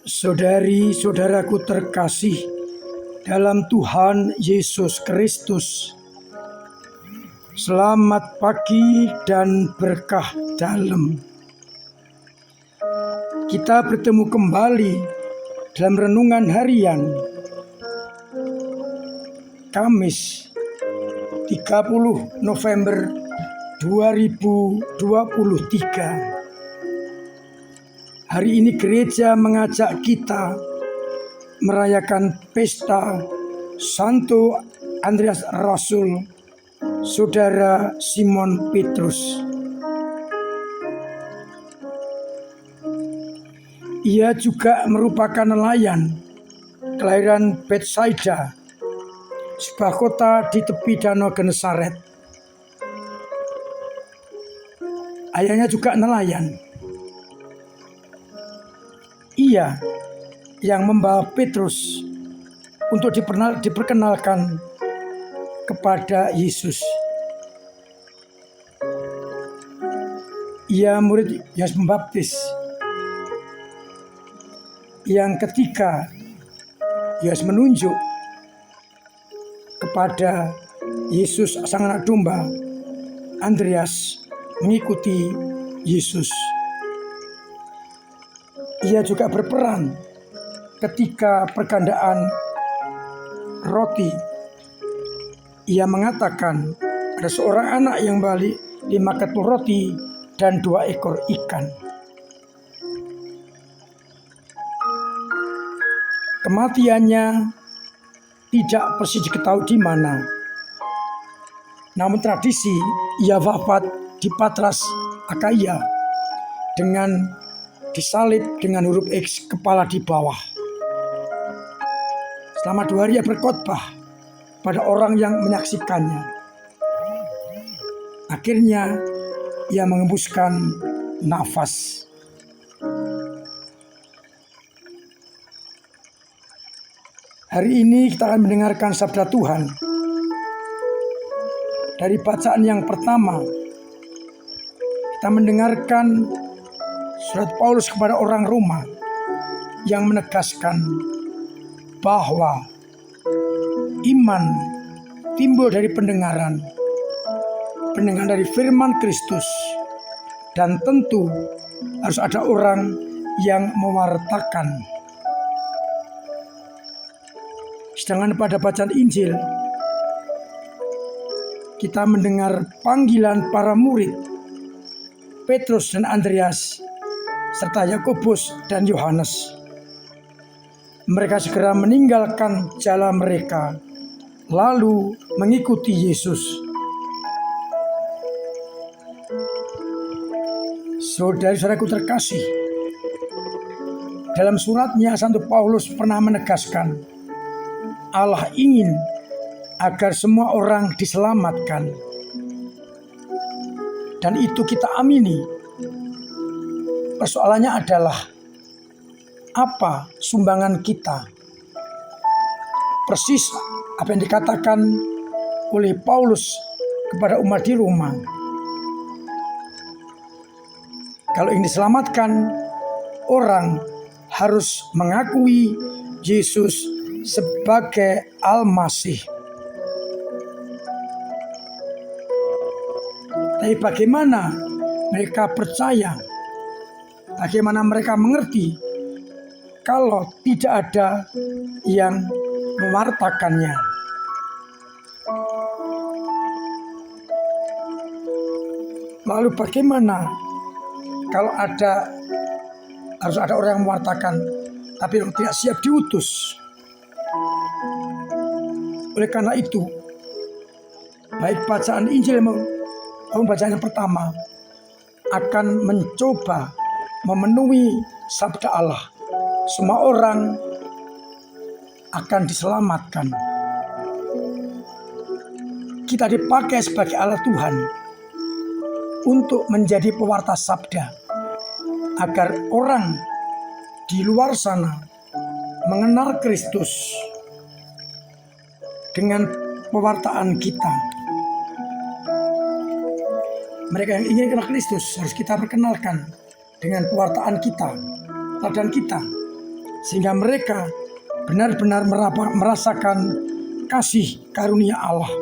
Saudari-saudaraku terkasih dalam Tuhan Yesus Kristus, selamat pagi dan berkah dalam. Kita bertemu kembali dalam renungan harian Kamis 30 November 2023. Hari ini gereja mengajak kita merayakan pesta Santo Andreas Rasul, Saudara Simon Petrus. Ia juga merupakan nelayan kelahiran Betsaida, sebuah kota di tepi Danau Genesaret. Ayahnya juga nelayan. Ia yang membawa Petrus untuk diperkenalkan kepada Yesus. Ia murid Yohanes Pembaptis yang ketika Yohanes menunjuk kepada Yesus sang anak domba, Andreas mengikuti Yesus. Ia juga berperan ketika pergandaan roti. Ia mengatakan ada seorang anak yang balik 5 ketul roti dan 2 ekor ikan. Kematiannya tidak persis diketahui di mana. Namun tradisi ia wafat di Patras Akaya dengan disalib dengan huruf X kepala di bawah. Selama 2 hari ia berkhotbah pada orang yang menyaksikannya. Akhirnya ia mengembuskan nafas. Hari ini kita akan mendengarkan sabda Tuhan. Dari bacaan yang pertama, kita mendengarkan surat Paulus kepada orang Roma yang menegaskan bahwa iman timbul dari pendengaran dari firman Kristus, dan tentu harus ada orang yang mewartakan. Sedangkan pada bacaan Injil kita mendengar panggilan para murid Petrus dan Andreas serta Yakobus dan Yohanes. Mereka segera meninggalkan jalan mereka lalu mengikuti Yesus. Saudara-saudaraku terkasih, dalam suratnya Santo Paulus pernah menegaskan Allah ingin agar semua orang diselamatkan, dan itu kita amini. Persoalannya adalah apa sumbangan kita? Persis apa yang dikatakan oleh Paulus kepada umat di Roma. Kalau ingin diselamatkan, orang harus mengakui Yesus sebagai Al-Masih. Tapi bagaimana mereka percaya? Bagaimana mereka mengerti kalau tidak ada yang mewartakannya? Lalu bagaimana kalau harus ada orang yang mewartakan, tapi yang tidak siap diutus? Oleh karena itu, baik bacaan Injil maupun bacaan yang pertama akan mencoba memenuhi sabda Allah. Semua orang akan diselamatkan. Kita dipakai sebagai alat Tuhan untuk menjadi pewarta sabda, agar orang di luar sana mengenal Kristus dengan pewartaan kita. Mereka yang ingin kenal Kristus harus kita perkenalkan dengan pewartaan kita, teladan kita. sehingga mereka benar-benar merasakan kasih karunia Allah.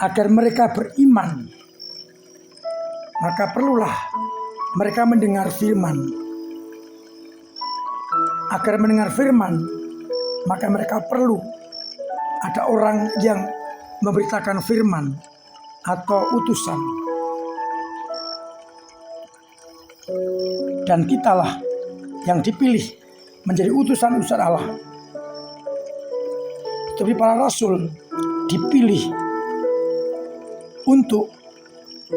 Agar mereka beriman, maka perlulah mereka mendengar firman. Agar mendengar firman, maka mereka perlu ada orang yang memberitakan firman atau utusan. Dan kitalah yang dipilih menjadi utusan-utusan Allah. Seperti para rasul dipilih untuk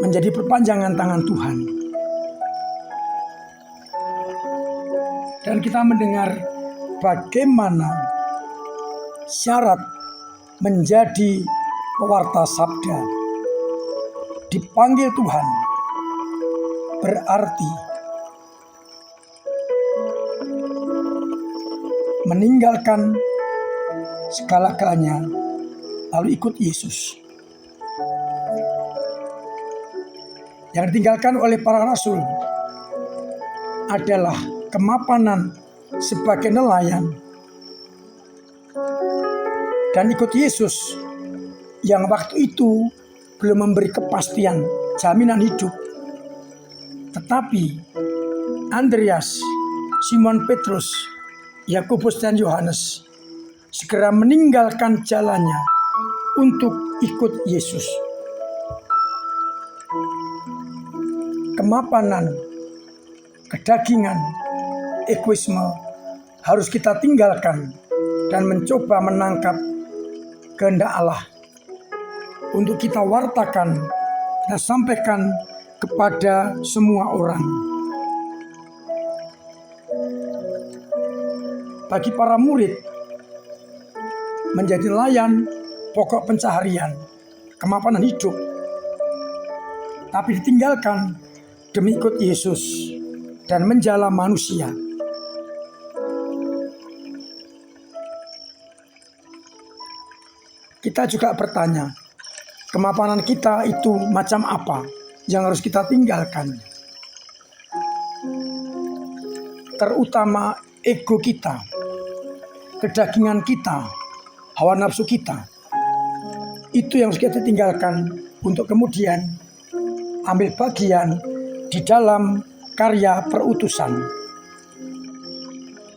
menjadi perpanjangan tangan Tuhan. Dan kita mendengar bagaimana syarat menjadi pewarta sabda. Dipanggil Tuhan berarti meninggalkan segala-galanya lalu ikut Yesus. Yang ditinggalkan oleh para rasul adalah kemapanan sebagai nelayan dan ikut Yesus yang waktu itu belum memberi kepastian jaminan hidup. Tetapi Andreas, Simon Petrus, Yakobus dan Yohanes segera meninggalkan jalannya untuk ikut Yesus. Kemapanan, kedagingan, egoisme harus kita tinggalkan dan mencoba menangkap kehendak Allah untuk kita wartakan dan sampaikan kepada semua orang. Bagi para murid, menjadi nelayan pokok pencaharian, kemapanan hidup, tapi ditinggalkan demi ikut Yesus dan menjala manusia. Kita juga bertanya, kemapanan kita itu macam apa yang harus kita tinggalkan? Terutama ego kita, kedagingan kita, hawa nafsu kita. Itu yang harus kita tinggalkan untuk kemudian ambil bagian di dalam karya perutusan.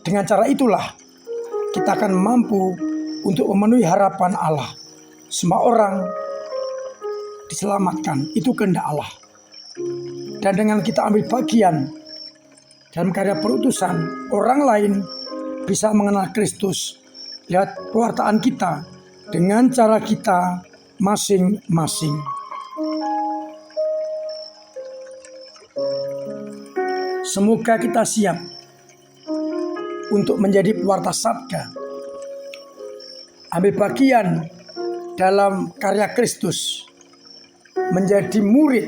Dengan cara itulah kita akan mampu untuk memenuhi harapan Allah. Semua orang diselamatkan, itu kehendak Allah. Dan dengan kita ambil bagian dalam karya perutusan, orang lain bisa mengenal Kristus lewat pewartaan kita dengan cara kita masing-masing. Semoga kita siap untuk menjadi pewarta sabda, ambil bagian dalam karya Kristus, menjadi murid,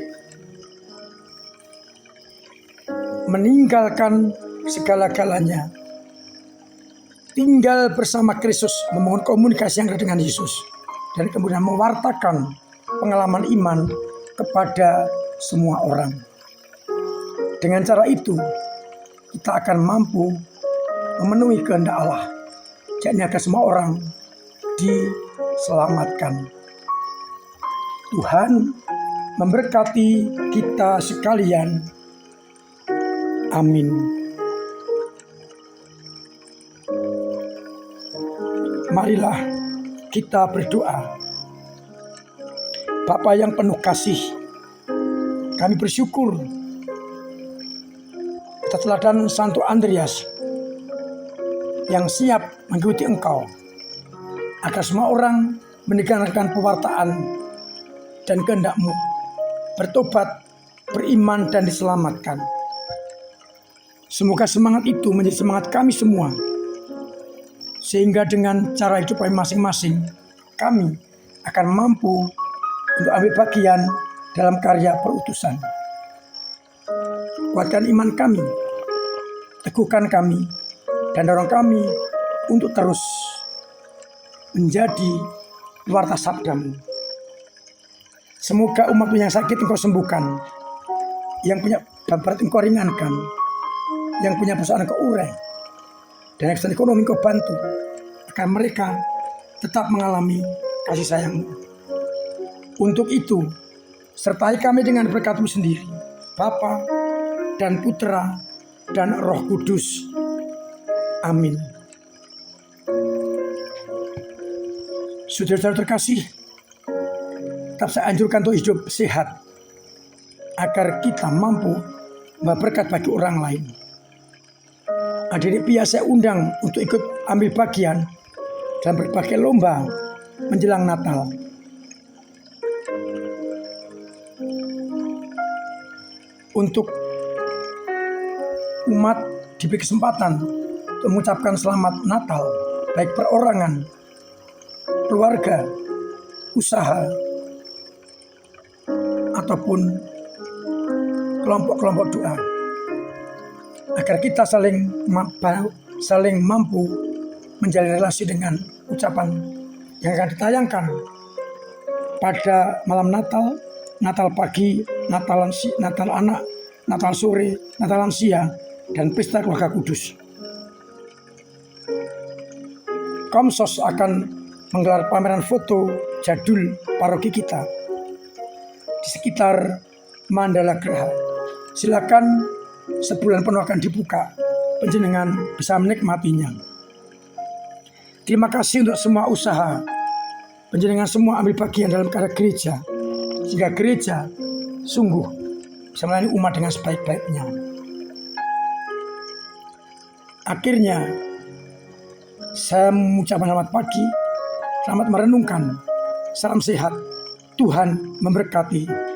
meninggalkan segala-galanya, tinggal bersama Kristus, membangun komunikasi yang dengan Yesus, dan kemudian mewartakan pengalaman iman kepada semua orang. Dengan cara itu, kita akan mampu memenuhi kehendak Allah, yakni agar semua orang diselamatkan. Tuhan memberkati kita sekalian. Amin. Marilah kita berdoa. Bapa yang penuh kasih, kami bersyukur atas teladan Santo Andreas yang siap mengikuti Engkau, agar semua orang mendengarkan pewartaan dan kehendak-Mu, bertobat, beriman, dan diselamatkan. Semoga semangat itu menjadi semangat kami semua, sehingga dengan cara hidup kami masing-masing, kami akan mampu untuk ambil bagian dalam karya perutusan. Kuatkan iman kami, teguhkan kami, dan dorong kami untuk terus menjadi pewarta sabda-Mu. Semoga umat-Mu yang sakit Engkau sembuhkan, yang punya berat Engkau ringankan, yang punya perusahaan kau urai, dan ekstern ekonomi kau bantu, agar mereka tetap mengalami kasih sayang-Mu. Untuk itu, sertai kami dengan berkat-Mu sendiri, Bapa dan Putra dan Roh Kudus. Amin. Saudara-saudara terkasih, tetap saya anjurkan untuk hidup sehat, agar kita mampu membawa berkat bagi orang lain. Adik-adik pia saya undang untuk ikut ambil bagian dalam berbagai lomba menjelang Natal. Untuk umat diberi kesempatan untuk mengucapkan selamat Natal, baik perorangan, keluarga, usaha, ataupun kelompok-kelompok doa, agar kita saling mampu menjalin relasi dengan ucapan yang akan ditayangkan pada malam Natal, Natal pagi, Natal anak, Natal sore, Natal lansia, dan pesta keluarga kudus. Komsos akan menggelar pameran foto jadul paroki kita di sekitar Mandala Graha. Silakan, sebulan penuh akan dibuka, panjenengan bisa menikmatinya. Terima kasih untuk semua usaha, panjenengan semua ambil bagian dalam karya gereja, sehingga gereja sungguh bisa melayani umat dengan sebaik-baiknya. Akhirnya, saya mengucapkan selamat pagi, selamat merenungkan, salam sehat, Tuhan memberkati.